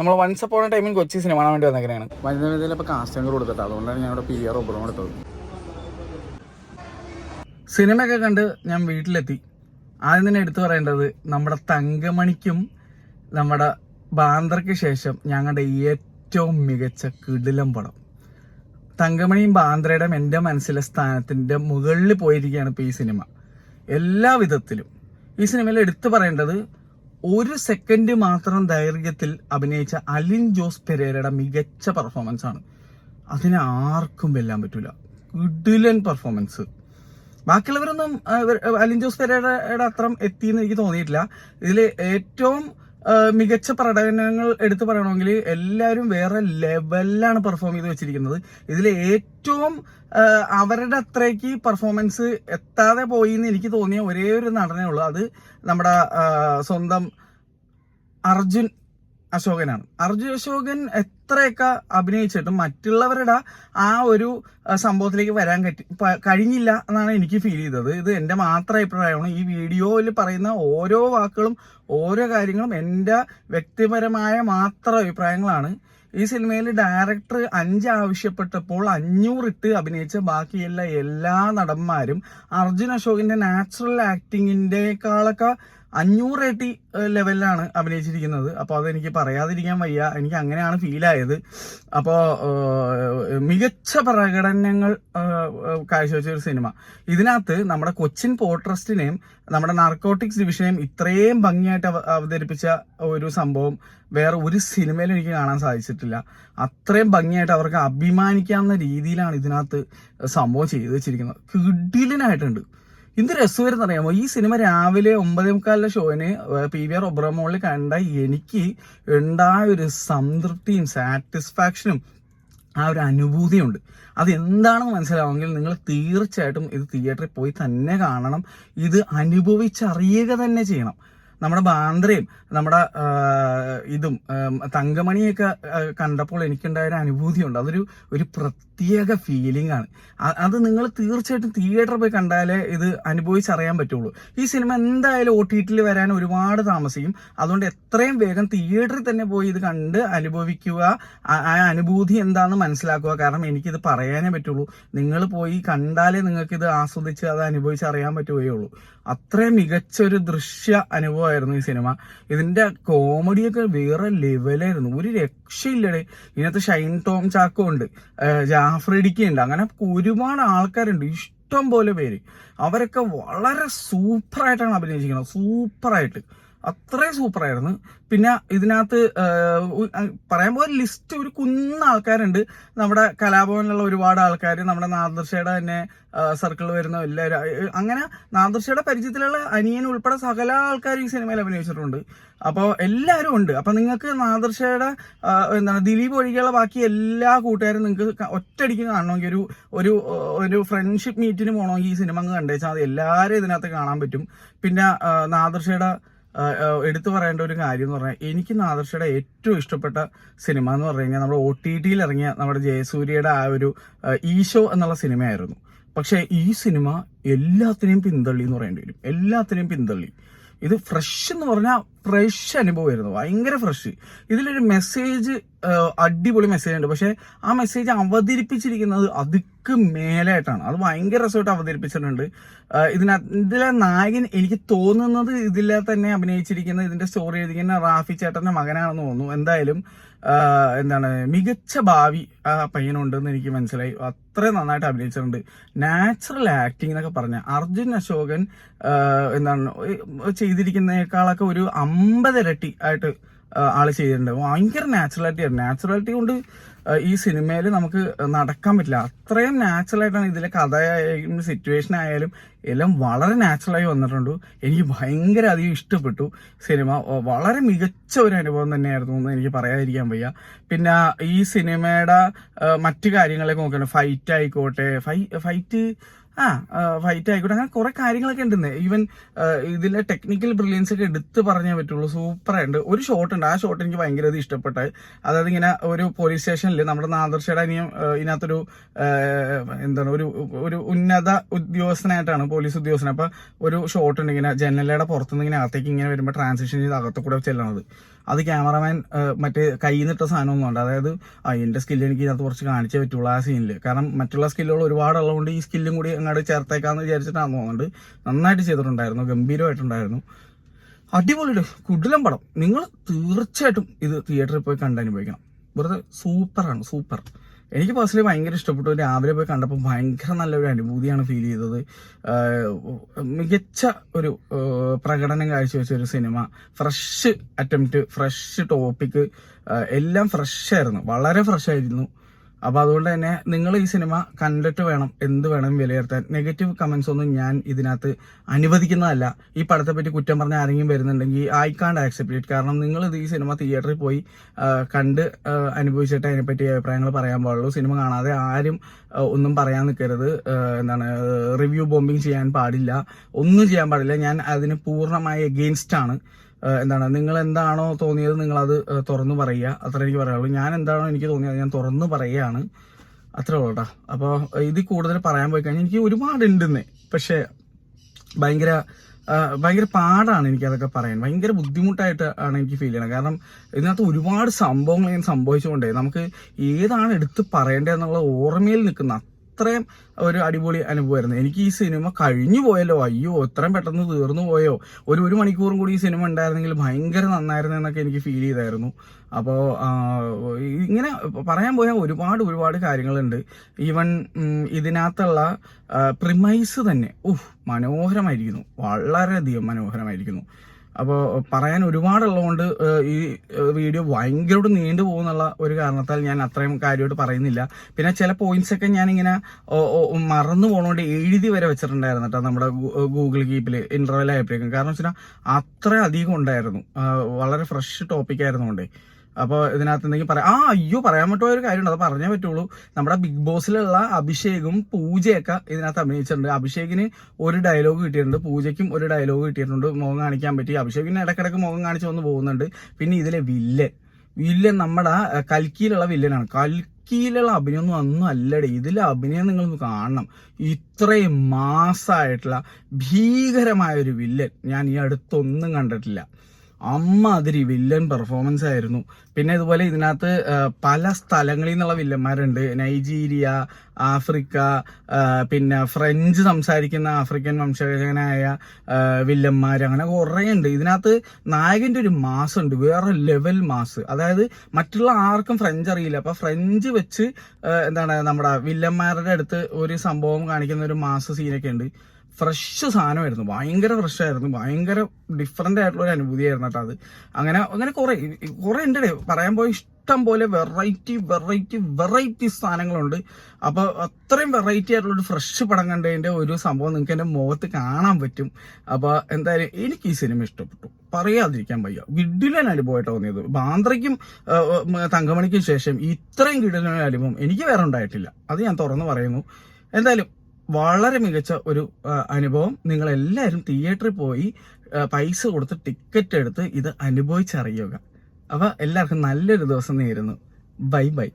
നമ്മൾ once upon ടൈമിൽ Kochi cinema കാണാൻ വേണ്ടി വന്നേക്കണേണ്. വനിതാ വേദിയിൽ ഇപ്പോൾ കാസ്റ്റിംഗ് കൊടുത്തിട്ട് അതുകൊണ്ടാണ് ഞങ്ങളുടെ PVR ഒബ്ബറും എടുത്തത്. സിനിമയൊക്കെ കണ്ട് ഞാൻ വീട്ടിലെത്തി. ആദ്യം തന്നെ എടുത്തു പറയേണ്ടത് നമ്മുടെ തങ്കമണിക്കും നമ്മുടെ ബാന്ദ്രയ്ക്ക് ശേഷം ഞങ്ങളുടെ ഏറ്റവും മികച്ച കിടിലം പടം. തങ്കമണിയും ബാന്ദ്രയുടെയും എൻ്റെ മനസ്സിലെ സ്ഥാനത്തിൻ്റെ മുകളിൽ പോയിരിക്കുകയാണ് ഇപ്പോൾ ഈ സിനിമ. എല്ലാ വിധത്തിലും ഈ സിനിമയിൽ എടുത്തു പറയേണ്ടത് ഒരു സെക്കൻഡ് മാത്രം ദൈർഘ്യത്തിൽ അഭിനയിച്ച അലിൻ ജോസ് പെരേരയുടെ മികച്ച പെർഫോമൻസ് ആണ്. അതിനെ ആർക്കും വെല്ലാൻ പറ്റൂല. കിടിലൻ പെർഫോമൻസ്. ബാക്കിയുള്ളവരൊന്നും അലിൻ ജോസ് പെരേരയുടെ അത്രം എത്തിയെന്ന് എനിക്ക് തോന്നിയിട്ടില്ല. ഇതിൽ ഏറ്റവും മികച്ച പ്രകടനങ്ങൾ എടുത്തു പറയണമെങ്കിൽ എല്ലാവരും വേറെ ലെവലിലാണ് പെർഫോം ചെയ്ത് വെച്ചിരിക്കുന്നത്. ഇതിൽ ഏറ്റവും അവരുടെ അത്രയ്ക്ക് പെർഫോമൻസ് എത്താതെ പോയി എന്ന് എനിക്ക് തോന്നിയ ഒരേ ഒരു നടനേ ഉള്ളൂ. അത് നമ്മുടെ സ്വന്തം അർജുൻ അശോകനാണ്. അർജുൻ അശോകൻ എത്രയൊക്കെ അഭിനയിച്ചിട്ടും മറ്റുള്ളവരുടെ ആ ഒരു സംഭവത്തിലേക്ക് വരാൻ കഴിഞ്ഞില്ല എന്നാണ് എനിക്ക് ഫീൽ ചെയ്തത്. ഇത് എൻ്റെ മാത്രം അഭിപ്രായമാണ്. ഈ വീഡിയോയിൽ പറയുന്ന ഓരോ വാക്കുകളും ഓരോ കാര്യങ്ങളും എൻ്റെ വ്യക്തിപരമായ മാത്രം അഭിപ്രായങ്ങളാണ്. ഈ സിനിമയിൽ ഡയറക്ടർ 5 ആവശ്യപ്പെട്ടപ്പോൾ 500 ഇട്ട് അഭിനയിച്ച ബാക്കിയുള്ള എല്ലാ നടന്മാരും അർജുൻ അശോകിന്റെ നാച്ചുറൽ ആക്ടിങ്ങിന്റെക്കാളൊക്കെ 500 ഇരട്ടി ലെവലിലാണ് അഭിനയിച്ചിരിക്കുന്നത്. അപ്പോൾ അതെനിക്ക് പറയാതിരിക്കാൻ വയ്യ. എനിക്ക് അങ്ങനെയാണ് ഫീലായത്. അപ്പോൾ മികച്ച പ്രകടനങ്ങൾ കാഴ്ചവെച്ച ഒരു സിനിമ. ഇതിനകത്ത് നമ്മുടെ കൊച്ചിൻ പോർട്ട് ട്രസ്റ്റിനെയും നമ്മുടെ നാർക്കോട്ടിക്സ് ഡിവിഷനെയും ഇത്രയും ഭംഗിയായിട്ട് അവതരിപ്പിച്ച ഒരു സംഭവം വേറെ ഒരു സിനിമയിലും എനിക്ക് കാണാൻ സാധിച്ചിട്ടില്ല. അത്രയും ഭംഗിയായിട്ട് അവർക്ക് അഭിമാനിക്കാവുന്ന രീതിയിലാണ് ഇതിനകത്ത് സംഭവം ചെയ്തു വെച്ചിരിക്കുന്നത്. കിടിലനായിട്ടുണ്ട്. എന്ത് രസമായിരുന്നു അറിയാമോ? ഈ സിനിമ രാവിലെ 9:45 ഷോന് PVR ഒബ്ബറ മോളിൽ കണ്ട എനിക്ക് ഉണ്ടായ ഒരു സംതൃപ്തിയും സാറ്റിസ്ഫാക്ഷനും ആ ഒരു അനുഭൂതിയുണ്ട്. അതെന്താണെന്ന് മനസ്സിലാവുമെങ്കിൽ നിങ്ങൾ തീർച്ചയായിട്ടും ഇത് തിയേറ്ററിൽ പോയി തന്നെ കാണണം. ഇത് അനുഭവിച്ചറിയുക തന്നെ ചെയ്യണം. നമ്മുടെ ബാന്ദ്രയും നമ്മുടെ ഇതും തങ്കമണിയൊക്കെ കണ്ടപ്പോൾ എനിക്കുണ്ടായ ഒരു അനുഭൂതിയുണ്ട്. ഒരു പ്രത്യേക ഫീലിംഗ് ആണ്. അത് നിങ്ങൾ തീർച്ചയായിട്ടും തിയേറ്ററിൽ പോയി കണ്ടാലേ ഇത് അനുഭവിച്ചറിയാൻ പറ്റുള്ളൂ. ഈ സിനിമ എന്തായാലും OTTയിൽ വരാൻ ഒരുപാട് താമസിക്കും. അതുകൊണ്ട് എത്രയും വേഗം തിയേറ്ററിൽ തന്നെ പോയി ഇത് കണ്ട് അനുഭവിക്കുക, ആ അനുഭൂതി എന്താണെന്ന് മനസ്സിലാക്കുക. കാരണം എനിക്കിത് പറയാനേ പറ്റുള്ളൂ. നിങ്ങൾ പോയി കണ്ടാലേ നിങ്ങൾക്ക് ഇത് ആസ്വദിച്ച് അത് അനുഭവിച്ചറിയാൻ പറ്റുകയുള്ളൂ. അത്രയും മികച്ചൊരു ദൃശ്യ അനുഭവമായിരുന്നു ഈ സിനിമ. ഇതിന്റെ കോമഡിയൊക്കെ വേറെ ലെവലായിരുന്നു. ഒരു രക്ഷയില്ലടേ. ഇതിനകത്ത് ഷൈൻ ടോം ചാക്കോ ഉണ്ട്, ജാഫർ ഇടുക്കി ഉണ്ട്, അങ്ങനെ ഒരുപാട് ആൾക്കാരുണ്ട്, ഇഷ്ടം പോലെ പേര്. അവരൊക്കെ വളരെ സൂപ്പറായിട്ടാണ് അഭിനയിച്ചിരിക്കുന്നത്. സൂപ്പറായിട്ട്, അത്രയും സൂപ്പറായിരുന്നു. പിന്നെ ഇതിനകത്ത് പറയാൻ പോലെ ലിസ്റ്റ് ഒരു കുന്ന ആൾക്കാരുണ്ട്. നമ്മുടെ കലാഭവനിലുള്ള ഒരുപാട് ആൾക്കാർ, നമ്മുടെ നാദർഷയുടെ തന്നെ സർക്കിൾ വരുന്ന എല്ലാവരും, അങ്ങനെ നാദർഷയുടെ പരിചയത്തിലുള്ള അനിയൻ ഉൾപ്പെടെ സകല ആൾക്കാർ ഈ സിനിമയിൽ അഭിനയിച്ചിട്ടുണ്ട്. അപ്പോൾ എല്ലാവരും ഉണ്ട്. അപ്പം നിങ്ങൾക്ക് നാദർഷയുടെ ദിലീപ് ഒഴികെയുള്ള ബാക്കി എല്ലാ കൂട്ടുകാരും നിങ്ങൾക്ക് ഒറ്റയടിക്ക് കാണണമെങ്കിൽ ഒരു ഫ്രണ്ട്ഷിപ്പ് മീറ്റിന് പോകണമെങ്കിൽ ഈ സിനിമ അങ്ങ് കണ്ടേച്ചാൽ മതി. എല്ലാവരും ഇതിനകത്ത് കാണാൻ പറ്റും. പിന്നെ നാദർഷയുടെ എടുത്തു പറയേണ്ട ഒരു കാര്യം എന്ന് പറഞ്ഞാൽ, എനിക്ക് നാദർഷയുടെ ഏറ്റവും ഇഷ്ടപ്പെട്ട സിനിമ എന്ന് പറഞ്ഞു കഴിഞ്ഞാൽ നമ്മുടെ OTTയിൽ ഇറങ്ങിയ നമ്മുടെ ജയസൂര്യയുടെ ആ ഒരു ഈശോ എന്നുള്ള സിനിമയായിരുന്നു. പക്ഷെ ഈ സിനിമ എല്ലാത്തിനെയും പിന്തള്ളി എന്ന് പറയേണ്ടി വരും. എല്ലാത്തിനെയും പിന്തള്ളി. ഇത് ഫ്രഷ് എന്ന് പറഞ്ഞാൽ ഫ്രഷ് അനുഭവമായിരുന്നു. ഭയങ്കര ഫ്രഷ്. ഇതിലൊരു മെസ്സേജ്, അടിപൊളി മെസ്സേജ് ഉണ്ട്. പക്ഷെ ആ മെസ്സേജ് അവതരിപ്പിച്ചിരിക്കുന്നത് അതിക്ക് മേലായിട്ടാണ്. അത് ഭയങ്കര രസമായിട്ട് അവതരിപ്പിച്ചിട്ടുണ്ട്. ഇതിലെ നായകൻ എനിക്ക് തോന്നുന്നത് ഇതിലെ തന്നെ അഭിനയിച്ചിരിക്കുന്ന, ഇതിന്റെ സ്റ്റോറി എഴുതിക്കുന്ന റാഫി ചേട്ടന്റെ മകനാണെന്ന് തോന്നുന്നു. എന്തായാലും മികച്ച ഭാവി ആ പയ്യനുണ്ടെന്ന് എനിക്ക് മനസ്സിലായി. അത്രയും നന്നായിട്ട് അഭിനയിച്ചിട്ടുണ്ട്. നാച്ചുറൽ ആക്ടിങ് എന്നൊക്കെ പറഞ്ഞ അർജുൻ അശോകൻ ചെയ്തിരിക്കുന്നതിനേക്കാളൊക്കെ ഒരു 50 ഇരട്ടി ആയിട്ട് ആള് ചെയ്തിട്ടുണ്ട്. ഭയങ്കര നാച്ചുറാലിറ്റി കൊണ്ട് ഈ സിനിമയിൽ നമുക്ക് നടക്കാൻ പറ്റില്ല. അത്രയും നാച്ചുറലായിട്ടാണ് ഇതിലെ കഥയായാലും സിറ്റുവേഷൻ ആയാലും എല്ലാം വളരെ നാച്ചുറലായി വന്നിട്ടുണ്ട്. എനിക്ക് ഭയങ്കര അധികം ഇഷ്ടപ്പെട്ടു സിനിമ. വളരെ മികച്ച ഒരു അനുഭവം തന്നെയായിരുന്നു എന്ന് എനിക്ക് പറയാതിരിക്കാൻ വയ്യ. പിന്നെ ഈ സിനിമയുടെ മറ്റു കാര്യങ്ങളൊക്കെ നോക്കുകയാണ്. ഫൈറ്റ് ആയിക്കോട്ടെ, ഫൈറ്റ് ആയിക്കോട്ടെ, അങ്ങനെ കുറെ കാര്യങ്ങളൊക്കെ ഉണ്ടെന്ന്. ഈവൻ ഇതിലെ ടെക്നിക്കൽ ബ്രില്യൻസ് ഒക്കെ എടുത്ത് പറഞ്ഞേ പറ്റുള്ളൂ. സൂപ്പറായിട്ടുണ്ട്. ഒരു ഷോട്ട് ഉണ്ട്, ആ ഷോട്ട് എനിക്ക് ഭയങ്കര ഇഷ്ടപ്പെട്ടത്. അതായത് ഇങ്ങനെ ഒരു പോലീസ് സ്റ്റേഷനിൽ നമ്മുടെ നാദർഷയുടെ അനിയം ഇതിനകത്തൊരു ഒരു ഉന്നത ഉദ്യോഗസ്ഥനായിട്ടാണ്, പോലീസ് ഉദ്യോഗസ്ഥൻ. അപ്പൊ ഒരു ഷോട്ട് ഉണ്ട്, ഇങ്ങനെ ജനലയുടെ പുറത്തുനിന്ന് ഇങ്ങനെ അകത്തേക്ക് ഇങ്ങനെ വരുമ്പോൾ ട്രാൻസിഷൻ ചെയ്ത് അകത്തു കൂടെ ചെല്ലണത്. അത് ക്യാമറമാൻ മറ്റേ കയ്യിൽ നിന്നിട്ട സാധനമൊന്നും ഉണ്ട്. അതായത് എൻ്റെ സ്കില്ല് എനിക്ക് ഇതിനകത്ത് കുറച്ച് കാണിച്ചേ പറ്റുള്ളൂ ആ സീനിൽ. കാരണം മറ്റുള്ള സ്കില്ലുകൾ ഒരുപാടുള്ളതുകൊണ്ട് ഈ സ്കില്ലും കൂടി അങ്ങോട്ട് ചേർത്തേക്കാന്ന് വിചാരിച്ചിട്ടാണ് തോന്നുന്നുണ്ട്. നന്നായിട്ട് ചെയ്തിട്ടുണ്ടായിരുന്നു, ഗംഭീരമായിട്ടുണ്ടായിരുന്നു. അടിപൊളിയുടെ കുടിലം പടം. നിങ്ങൾ തീർച്ചയായിട്ടും ഇത് തിയേറ്ററിൽ പോയി കണ്ടനുഭവിക്കണം. വെറുതെ സൂപ്പറാണ്, സൂപ്പർ. എനിക്ക് പേഴ്സണലി ഭയങ്കര ഇഷ്ടപ്പെട്ടു. രാവിലെ പോയി കണ്ടപ്പോൾ ഭയങ്കര നല്ലൊരു അനുഭൂതിയാണ് ഫീൽ ചെയ്തത്. മികച്ച ഒരു പ്രകടനം കാഴ്ചവെച്ച ഒരു cinema. Fresh attempt, fresh topic, എല്ലാം ഫ്രഷായിരുന്നു, വളരെ ഫ്രഷായിരുന്നു. അപ്പൊ അതുകൊണ്ട് തന്നെ നിങ്ങൾ ഈ സിനിമ കണ്ടിട്ട് വേണം എന്ത് വേണം വിലയിരുത്താൻ. നെഗറ്റീവ് കമന്റ്സ് ഒന്നും ഞാൻ ഇതിനകത്ത് അനുവദിക്കുന്നതല്ല. ഈ പടത്തെ പറ്റി കുറ്റം പറഞ്ഞ ആരെങ്കിലും വരുന്നുണ്ടെങ്കിൽ ഐ കാണ്ട് ആക്സെപ്റ്റ് ഇറ്റ്. കാരണം നിങ്ങൾ ഈ സിനിമ തിയേറ്ററിൽ പോയി കണ്ട് അനുഭവിച്ചിട്ട് അതിനെപ്പറ്റി അഭിപ്രായങ്ങൾ പറയാൻ പാടുള്ളൂ. സിനിമ കാണാതെ ആരും ഒന്നും പറയാൻ നിൽക്കരുത്. റിവ്യൂ ബോംബിങ് ചെയ്യാൻ പാടില്ല, ഒന്നും ചെയ്യാൻ പാടില്ല. ഞാൻ അതിന് പൂർണ്ണമായി എഗെയിൻസ്റ്റ് ആണ്. നിങ്ങൾ എന്താണോ തോന്നിയത് നിങ്ങളത് തുറന്നു പറയുക, അത്ര എനിക്ക് പറയാനുള്ളൂ. ഞാൻ എന്താണോ എനിക്ക് തോന്നിയത് ഞാൻ തുറന്നു പറയുകയാണ്, അത്രേ ഉള്ളൂ കേട്ടോ. അപ്പോൾ ഇതിൽ കൂടുതൽ പറയാൻ പോയി കഴിഞ്ഞാൽ എനിക്ക് ഒരുപാട് ഉണ്ടെന്നേ, പക്ഷെ ഭയങ്കര പാടാണ് എനിക്കതൊക്കെ പറയാൻ. ഭയങ്കര ബുദ്ധിമുട്ടായിട്ട് ആണ് എനിക്ക് ഫീൽ ചെയ്യണത്. കാരണം ഇതിനകത്ത് ഒരുപാട് സംഭവങ്ങൾ ഇങ്ങനെ സംഭവിച്ചുകൊണ്ടേ നമുക്ക് ഏതാണ് എടുത്ത് പറയേണ്ടതെന്നുള്ള ഓർമ്മയിൽ നിൽക്കുന്ന അത്രയും ഒരു അടിപൊളി അനുഭവമായിരുന്നു. എനിക്ക് ഈ സിനിമ കഴിഞ്ഞു പോയല്ലോ, അയ്യോ ഇത്രയും പെട്ടെന്ന് തീർന്നു പോയോ, ഒരു മണിക്കൂറും കൂടി ഈ സിനിമ ഉണ്ടായിരുന്നെങ്കിൽ ഭയങ്കര നന്നായിരുന്നു എന്നൊക്കെ എനിക്ക് ഫീൽ ചെയ്തായിരുന്നു. അപ്പോൾ ഇങ്ങനെ പറയാൻ പോയാൽ ഒരുപാട് കാര്യങ്ങളുണ്ട്. ഈവൻ ഇതിനകത്തുള്ള പ്രിമൈസ് തന്നെ മനോഹരമായിരിക്കുന്നു, വളരെയധികം മനോഹരമായിരിക്കുന്നു. അപ്പോൾ പറയാൻ ഒരുപാടുള്ളതുകൊണ്ട് ഈ വീഡിയോ ഭയങ്കരമായിട്ട് നീണ്ടു പോകുന്നുള്ള ഒരു കാരണത്താൽ ഞാൻ അത്രയും കാര്യമായിട്ട് പറയുന്നില്ല. പിന്നെ ചില പോയിന്റ്സ് ഒക്കെ ഞാനിങ്ങനെ മറന്നു പോകണോണ്ട് എഴുതി വരെ വെച്ചിട്ടുണ്ടായിരുന്നു കേട്ടോ നമ്മുടെ ഗൂഗിൾ കീപ്പിൽ ഇന്റർവെൽ ആയപ്പോഴേക്കും. കാരണം വെച്ചാൽ അത്ര അധികം ഉണ്ടായിരുന്നു, വളരെ ഫ്രഷ് ടോപ്പിക് ആയിരുന്നുകൊണ്ടേ. അപ്പോൾ ഇതിനകത്ത് എന്തെങ്കിലും പറയാൻ പറ്റുന്ന ഒരു കാര്യമുണ്ട്, അത് പറഞ്ഞേ പറ്റുള്ളൂ. നമ്മുടെ ബിഗ് ബോസിലുള്ള അഭിഷേകും പൂജയൊക്കെ ഇതിനകത്ത് അഭിനയിച്ചിട്ടുണ്ട്. അഭിഷേകിന് ഒരു ഡയലോഗ് കിട്ടിയിട്ടുണ്ട്, പൂജയ്ക്കും ഒരു ഡയലോഗ് കിട്ടിയിട്ടുണ്ട്. മുഖം കാണിക്കാൻ പറ്റി. അഭിഷേകിന് ഇടക്കിടക്ക് മുഖം കാണിച്ച് വന്ന് പോകുന്നുണ്ട്. പിന്നെ ഇതിലെ വില്ലൻ നമ്മുടെ കൽക്കിയിലുള്ള വില്ലനാണ്. കൽക്കിയിലുള്ള അഭിനയൊന്നും ഒന്നും അല്ലടേ, ഇതിലെ അഭിനയം നിങ്ങളൊന്ന് കാണണം. ഇത്രയും മാസമായിട്ടുള്ള ഭീകരമായ ഒരു വില്ലൻ ഞാൻ ഈ അടുത്തൊന്നും കണ്ടിട്ടില്ല. അമ്മാതിരി വില്ലൻ പെർഫോമൻസ് ആയിരുന്നു. പിന്നെ ഇതുപോലെ ഇതിനകത്ത് പല സ്ഥലങ്ങളിൽ നിന്നുള്ള വില്ലന്മാരുണ്ട്. നൈജീരിയ, ആഫ്രിക്ക, പിന്നെ ഫ്രഞ്ച് സംസാരിക്കുന്ന ആഫ്രിക്കൻ വംശജനായ വില്ലന്മാർ, അങ്ങനെ കുറേ ഉണ്ട്. ഇതിനകത്ത് നായകന്റെ ഒരു മാസ് ഉണ്ട്, വേറെ ലെവൽ മാസ്. അതായത് മറ്റുള്ള ആർക്കും ഫ്രഞ്ച് അറിയില്ല. അപ്പൊ ഫ്രഞ്ച് വെച്ച് നമ്മുടെ വില്ലന്മാരുടെ അടുത്ത് ഒരു സംഭവം കാണിക്കുന്ന ഒരു മാസ് സീനൊക്കെ ഉണ്ട്. ഫ്രഷ് സാധനമായിരുന്നു, ഭയങ്കര ഫ്രഷ് ആയിരുന്നു, ഭയങ്കര ഡിഫറെന്റ് ആയിട്ടുള്ള ഒരു അനുഭൂതിയായിരുന്നു കേട്ടോ അത്. അങ്ങനെ കുറെ ഉണ്ട് പറയാൻ പോയി. ഇഷ്ടം പോലെ വെറൈറ്റി സാധനങ്ങളുണ്ട്. അപ്പൊ അത്രയും വെറൈറ്റി ആയിട്ടുള്ള ഒരു ഫ്രഷ് പടം കണ്ടതിന്റെ ഒരു സംഭവം നിങ്ങൾക്ക് എന്റെ മുഖത്ത് കാണാൻ പറ്റും. അപ്പൊ എന്തായാലും എനിക്ക് ഈ സിനിമ ഇഷ്ടപ്പെട്ടു, പറയാതിരിക്കാൻ വയ്യ. കിടിലൻ അനുഭവമായിട്ട് തോന്നിയത്. ബാന്ദ്രയ്ക്കും തങ്കമണിക്കും ശേഷം ഇത്രയും കിടിലൻ അനുഭവം എനിക്ക് വേറെ ഉണ്ടായിട്ടില്ല, അത് ഞാൻ തുറന്നു പറയുന്നു. എന്തായാലും വളരെ മികച്ച ഒരു അനുഭവം. നിങ്ങളെല്ലാവരും തിയേറ്ററിൽ പോയി പൈസ കൊടുത്ത് ടിക്കറ്റ് എടുത്ത് ഇത് അനുഭവിച്ചറിയുക. അപ്പൊ എല്ലാവർക്കും നല്ലൊരു ദിവസം നേരുന്നു. ബൈ.